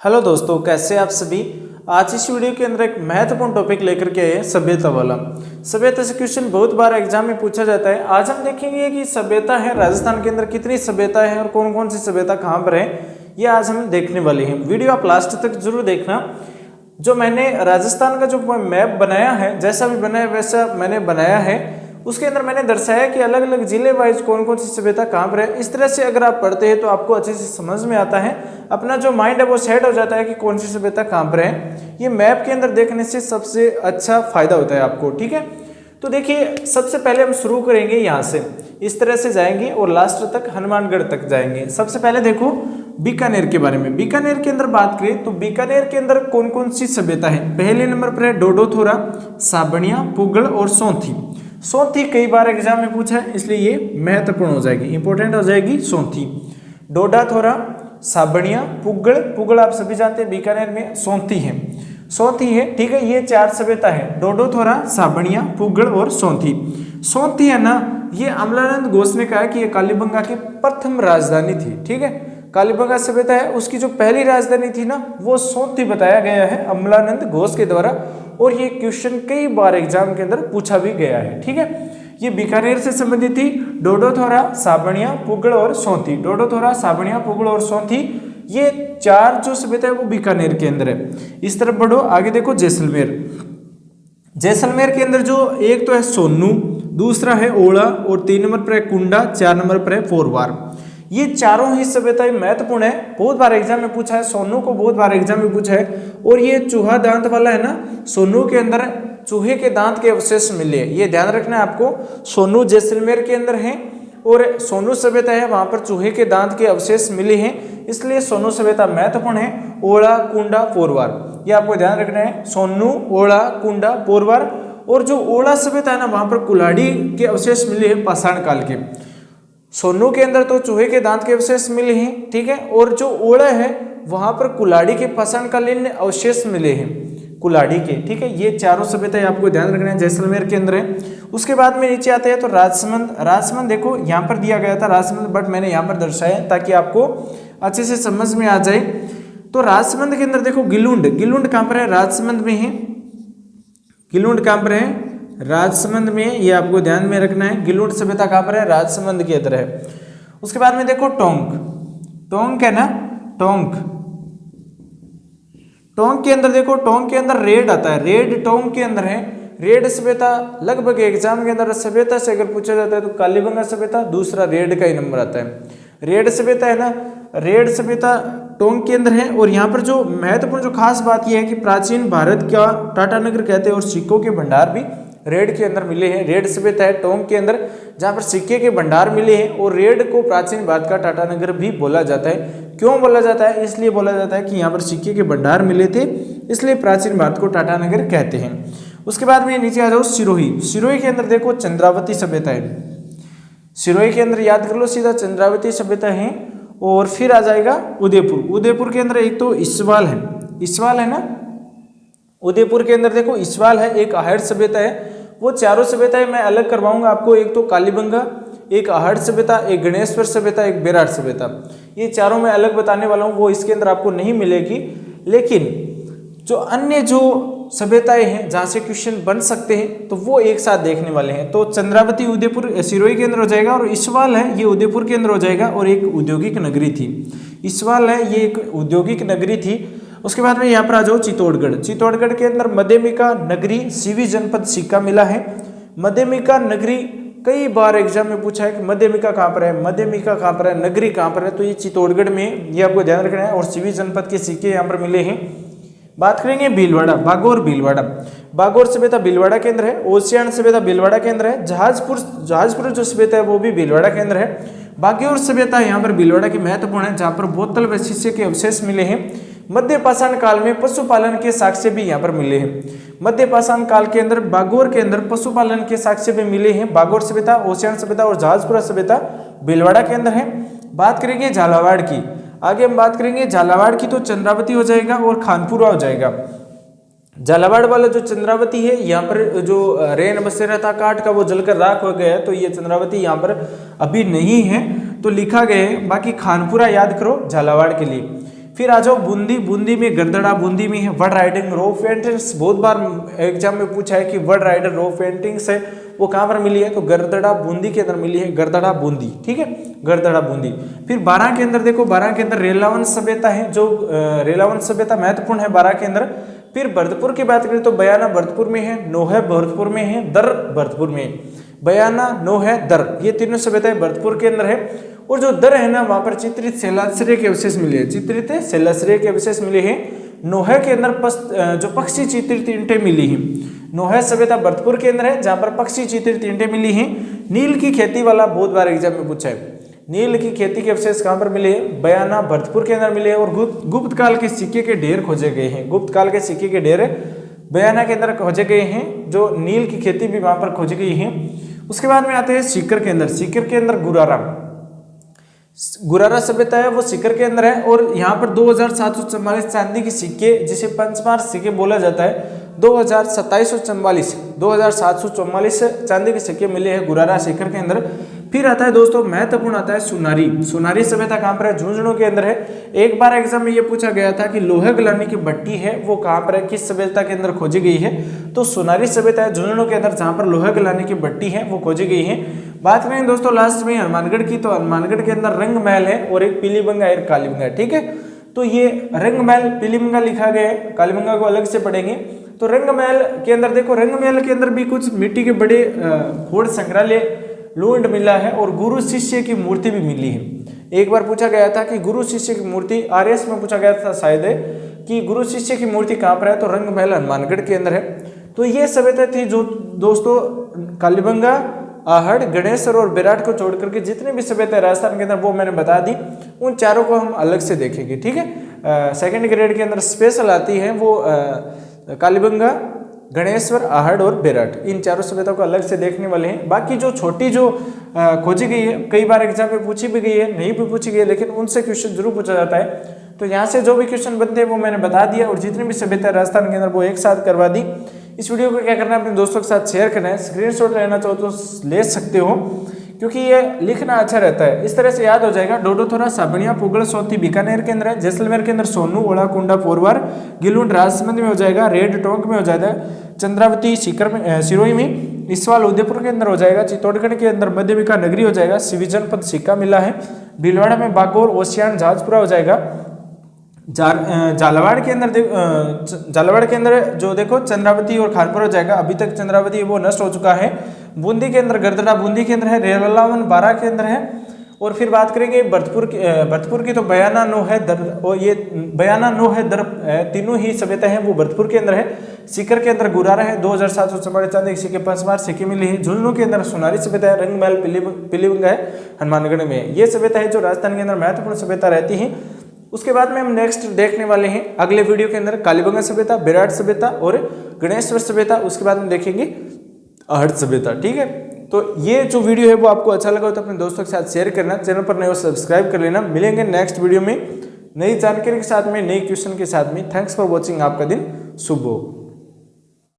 Hello दोस्तों, कैसे आप सभी। आज इस वीडियो के अंदर एक महत्वपूर्ण टॉपिक लेकर के आए हैं, सभ्यता वाला। सभ्यता से क्वेश्चन बहुत बार एग्जाम में पूछा जाता है। आज हम देखेंगे कि सभ्यता है राजस्थान के अंदर कितनी सभ्यता है और कौन कौन सी सभ्यता कहाँ पर है, ये आज हम देखने वाले हैं। वीडियो आप लास्ट तक जरूर देखना। जो मैंने राजस्थान का जो मैप बनाया है, जैसा भी बनाया वैसा मैंने बनाया है, उसके अंदर मैंने दर्शाया कि अलग अलग जिले वाइज कौन कौन सी सभ्यता कहाँ पर है। इस तरह से अगर आप पढ़ते हैं तो आपको अच्छे से समझ में आता है, अपना जो माइंड है वो सेट हो जाता है कि कौन सी सभ्यता कहाँ पर है। ये मैप के अंदर देखने से सबसे अच्छा फायदा होता है आपको, ठीक है। तो देखिए, सबसे पहले हम शुरू करेंगे यहाँ से, इस तरह से जाएंगे और लास्ट तक हनुमानगढ़ तक जाएंगे। सबसे पहले देखो बीकानेर के बारे में। बीकानेर के अंदर बात करें तो बीकानेर के अंदर कौन कौन सी सभ्यता है। पहले नंबर पर है डोडोथोरा, साबणिया, पुगल और सौंथी। सौंथी कई बार एग्जाम में पूछा है, इसलिए ये महत्वपूर्ण हो जाएगी, इंपॉर्टेंट हो जाएगी सौंथी। डोडाथोरा, साबणिया, पुगल। पुगल आप सभी जानते हैं बीकानेर में सौंथी है, सौंथी है, ठीक है। ये चार सभ्यता है, डोडोथोरा, साबणिया, पुगल और सौंथी। सौंथी है ना, ये अमलानंद घोष ने कहा कि ये कालीबंगा की प्रथम राजधानी थी, ठीक है। कालीबंगा सभ्यता है, उसकी जो पहली राजधानी थी ना, वो सौंथी बताया गया है अमलानंद घोष के द्वारा। और ये क्वेश्चन कई बार एग्जाम के अंदर पूछा भी गया है, ठीक है। ये बीकानेर से संबंधित थी, डोडोथोरा, साबणिया, पुगल और सौंथी। डोडोथोरा, साबणिया, पुगल और सौंथी, ये चार जो सभ्यता है वो बीकानेर के अंदर है। इस तरफ बढ़ो, आगे देखो जैसलमेर। जैसलमेर के अंदर जो एक तो है सोनू, दूसरा है ओला और 3 नंबर पर है कुंडा, 4 नंबर पर है फोरवार। ये चारों ही सभ्यताएं महत्वपूर्ण है, बहुत बार एग्जाम में पूछा है। सोनू को बहुत बार एग्जाम में पूछा है। और ये चूहा दांत वाला है ना, सोनू के अंदर चूहे के दांत के अवशेष मिले, ये ध्यान रखना है आपको। सोनू जैसलमेर के अंदर है और सोनू सभ्यता है, वहां पर चूहे के दांत के अवशेष मिले हैं, इसलिए सोनू सभ्यता महत्वपूर्ण है। ओला, कुंडा, पोरवार, ये आपको ध्यान रखना है। सोनू, ओला, कुंडा, पोरवार। और जो ओला सभ्यता है ना, वहां पर कुल्हाड़ी के अवशेष मिले हैं पाषाण काल के। सोनू के अंदर तो चूहे के दांत के अवशेष मिले हैं, ठीक है। और जो ओला है वहां पर कुल्हाड़ी के पाषाणकालीन अवशेष मिले हैं, कुल्हाड़ी के, ठीक है। ये चारों सभ्यताएं आपको ध्यान रखना है, जैसलमेर के अंदर है। उसके बाद में नीचे आते हैं तो राजसमंद। राजसमंद देखो यहाँ पर दिया गया था राजसमंद, बट मैंने यहाँ पर दर्शाया ताकि आपको अच्छे से समझ में आ जाए। तो राजसमंद के अंदर देखो गिलुंड। गिलुंड कहाँ पर है? राजसमंद में है। गिलुंड कहाँ पर है? राजसमंद में, ये आपको ध्यान में रखना है। गिलुंड सभ्यता कहाँ पर है? राजसमंद के अंदर है। उसके बाद में देखो टोंक। टोंक है ना, टोंक। टोंक के अंदर देखो, टोंक के अंदर रेड आता है, रेड टोंक के अंदर है। रेड सभ्यता लगभग एग्जाम के अंदर सभ्यता से अगर पूछा जाता है तो कालीबंगा सभ्यता, दूसरा रेड का ही नंबर आता है। रेड सभ्यता है ना, रेड सभ्यता टोंक के अंदर है। और यहाँ पर जो महत्वपूर्ण जो खास बात यह है कि प्राचीन भारत का टाटानगर कहते हैं और सिक्कों के भंडार भी रेड के अंदर मिले हैं। रेड सभ्यता है टोंक के अंदर, जहाँ पर सिक्के के भंडार मिले हैं। और रेड को प्राचीन भारत का टाटानगर भी बोला जाता है। क्यों बोला जाता है? इसलिए बोला जाता है कि यहाँ पर सिक्के के भंडार मिले थे, इसलिए प्राचीन भारत को टाटानगर कहते हैं। उसके बाद में नीचे आ जाओ सिरोही। सिरोही के अंदर देखो चंद्रावती सभ्यता है। सिरोही के अंदर याद कर लो सीधा, चंद्रावती सभ्यता है। और फिर आ जाएगा उदयपुर। उदयपुर के अंदर एक तो इस्वाल है, इस्वाल है ना, उदयपुर के अंदर देखो इस्वाल है, एक आहड़ सभ्यता है। वो चारों सभ्यताएं मैं अलग करवाऊंगा आपको, एक तो कालीबंगा, एक आहड़ सभ्यता, एक गणेश्वर सभ्यता, एक बेरार सभ्यता। ये चारों मैं अलग बताने वाला हूँ, वो इसके अंदर आपको नहीं मिलेगी। लेकिन जो अन्य जो सभ्यताएं हैं जहाँ से क्वेश्चन बन सकते हैं तो वो एक साथ देखने वाले हैं। तो चंद्रावती उदयपुर सिरोही के अंदर हो जाएगा, और इस्वाल है ये उदयपुर के अंदर हो जाएगा। और एक औद्योगिक नगरी थी, इस्वाल है ये एक औद्योगिक नगरी थी। उसके बाद में यहाँ पर आ जाओ चित्तौड़गढ़। चित्तौड़गढ़ के अंदर मध्यमिका नगरी, सीवी जनपद सिक्का मिला है। मध्यमिका नगरी कई बार एग्जाम में पूछा है कि मध्यमिका कहाँ पर है, मध्यमिका कहाँ पर है, नगरी कहाँ पर है, तो ये चित्तौड़गढ़ में, ये आपको ध्यान रखना है। और सीवी जनपद के सिक्के यहाँ पर मिले हैं। बात करेंगे भीलवाड़ा, बागोर भीलवाड़ा। बागोर सभ्यता भीलवाड़ा के अंदर है। ओसियान सभ्यता भीलवाड़ा के अंदर है। जहाजपुर जो सभ्यता है वो भी भीलवाड़ा के अंदर है। बागोर सभ्यता यहाँ पर भीलवाड़ा की महत्वपूर्ण है, जहाँ पर बोतल व शीशे के अवशेष मिले हैं। मध्य पाषाण काल में पशुपालन के साक्ष्य भी यहाँ पर मिले हैं। मध्य पाषाण काल के अंदर बागोर के अंदर पशुपालन के साक्ष्य भी मिले हैं। बागोर सभ्यता, ओसियान सभ्यता और जहाजपुरा सभ्यता भीलवाड़ा के अंदर है। बात करेंगे झालावाड़ की, आगे हम बात करेंगे झालावाड़ की, तो चंद्रावती हो जाएगा और खानपुरा हो जाएगा। झालावाड़ वाला जो चंद्रावती है, यहाँ पर जो रेन बसेरा था काट का वो जलकर राख हो गया है, तो ये चंद्रावती यहाँ पर अभी नहीं है, तो लिखा गया है। बाकी खानपुरा याद करो झालावाड़ के लिए। फिर आ जाओ बूंदी, बूंदी में गरदड़ा, बूंदी में है वर्ड राइडिंग रो पेंटिंग्स। बहुत बार एग्जाम में पूछा है कि वर्ड राइडर रो पेंटिंग्स है वो कहाँ पर मिली है, तो गरदड़ा बूंदी के अंदर मिली है, गरदड़ा बूंदी, ठीक है, गरदड़ा बूंदी। फिर 12 के अंदर देखो, 12 के अंदर रेलावन सभ्यता है, जो रेलावन सभ्यता महत्वपूर्ण है 12 के अंदर। फिर भरतपुर की बात करें तो बयाना भरतपुर में है, नोहे भरतपुर में है, दर भरतपुर में है। बयाना, नोहे, दर, ये तीनों सभ्यताएं भरतपुर के अंदर है। और जो दर है ना, वहां पर चित्रित शैलाश्रय के अवशेष मिले हैं, चित्रित शैलाश्रय के अवशेष मिले हैं। नोहे के अंदर जो पक्षी चित्रित ईंटें मिली हैं, नोहे सभ्यता भरतपुर के अंदर है, जहां पर पक्षी चित्रित ईंटें मिली हैं। नील की खेती वाला बहुत बार एग्जाम में पूछा है, नील की खेती के अवशेष कहां पर मिले हैं, बयाना भरतपुर के अंदर मिले हैं। और गुप्त काल के सिक्के के ढेर खोजे गए हैं, गुप्त काल के सिक्के के ढेर बयाना के अंदर खोजे गए हैं, जो नील की खेती भी वहां पर खोजी गई है। उसके बाद में आते हैं सीकर के अंदर, सीकर के अंदर गुरारा सभ्यता है वो सीकर के अंदर है। और यहाँ पर 2744 चांदी के सिक्के, जिसे पंचमार सिक्के बोला जाता है, 2744 चांदी के सिक्के मिले हैं गुरारा सीकर के अंदर। फिर आता है दोस्तों महत्वपूर्ण आता है सुनारी, सुनारी सभ्यता कहाँ पर है, झुंझुनू के अंदर है। एक बार एग्जाम में ये पूछा गया था कि लोहे गलानी की भट्टी है वो कहाँ पर है, किस सभ्यता के अंदर खोजी गई है, तो सुनारी सभ्यता है झुंझुनू के अंदर, जहाँ पर लोहे गलानी की भट्टी है वो खोजी गई है। बात करें दोस्तों लास्ट में हनुमानगढ़ की, तो हनुमानगढ़ के अंदर रंग महल है और एक पीलीबंगा एक कालीबंगा है, ठीक है। तो ये रंग महल पीलीबंगा लिखा गया है, कालीबंगा को अलग से पढ़ेंगे। तो रंग महल के अंदर देखो, रंग महल के अंदर भी कुछ मिट्टी के बड़े खोड़ संग्रहालय लूंड मिला है और गुरु शिष्य की मूर्ति भी मिली है। एक बार पूछा गया था कि गुरु शिष्य की मूर्ति, आरएस में पूछा गया था शायद कि गुरु शिष्य की मूर्ति कहाँ पर है, तो रंग महल हनुमानगढ़ के अंदर है। तो ये सभ्यता थी जो दोस्तों कालीबंगा, आहड़, गणेश्वर और विराट को छोड़ करके जितने भी सभ्यता राजस्थान के अंदर वो मैंने बता दी, उन चारों को हम अलग से देखेंगे, ठीक है। सेकंड ग्रेड के अंदर स्पेशल आती है वो कालीबंगा, गणेश्वर, आहड़ और बेरठ, इन चारों सभ्यताओं को अलग से देखने वाले हैं। बाकी जो छोटी जो खोजी गई है, कई बार एग्जाम में पूछी भी गई है, नहीं भी पूछी गई है, लेकिन उनसे क्वेश्चन जरूर पूछा जाता है। तो यहाँ से जो भी क्वेश्चन बनते हैं वो मैंने बता दिया, और जितने भी सभ्यता राजस्थान के अंदर वो एक साथ करवा दी। इस वीडियो को क्या करना है, अपने दोस्तों के साथ शेयर करना है, स्क्रीनशॉट लेना चाहो तो ले सकते हो, क्योंकि ये लिखना अच्छा रहता है, इस तरह से याद हो जाएगा। डोडोथोरा, साबणिया, पुगल, सोती बीकानेर के अंदर है, जैसलमेर के अंदर सोनू, ओलाकुंडा, पोरवार, गिलुंड राजसमंद में हो जाएगा, रेड टोंक में हो जाएगा, चंद्रावती सीकर में, सिरोही में, इसवाल उदयपुर के अंदर हो जाएगा, चित्तौड़गढ़ के अंदर मध्यमिका नगरी हो जाएगा, सिवी जनपद सिक्का मिला है, भीलवाड़ा में बागौर, ओसियान, झाजपुरा हो जाएगा, झालावाड़ के अंदर जो देखो चंद्रावती और खानपुर हो जाएगा, अभी तक चंद्रावती वो नष्ट हो चुका है। बूंदी के अंदर गरदड़ा बूंदी के अंदर है, रेलावन 12 के अंदर है। और फिर बात करेंगे भरतपुर की, तो बयाना, नोहे, दर, और ये बयाना, नोहे, दर तीनों ही सभ्यता है वो भरतपुर के अंदर है। सीकर के अंदर गुरारा है, 2744 चांदी के सिक्के, पंचमार सिक्के मिले हैं। झुंझुनू के अंदर सोनारी सभ्यता है, रंग महल पीलीबंगा है, हनुमानगढ़ में। ये सभ्यता है जो राजस्थान के अंदर महत्वपूर्ण सभ्यता रहती है। उसके बाद में हम नेक्स्ट देखने वाले हैं अगले वीडियो के अंदर कालीबंगा सभ्यता, विराट सभ्यता और गणेश्वर सभ्यता। उसके बाद में देखेंगे आहड़ सभ्यता, ठीक है। तो ये जो वीडियो है वो आपको अच्छा लगा तो अपने दोस्तों के साथ शेयर करना, चैनल पर नए हो सब्सक्राइब कर लेना। मिलेंगे नेक्स्ट वीडियो में नई जानकारी के साथ में, नई क्वेश्चन के साथ में। थैंक्स फॉर वॉचिंग, आपका दिन शुभ हो।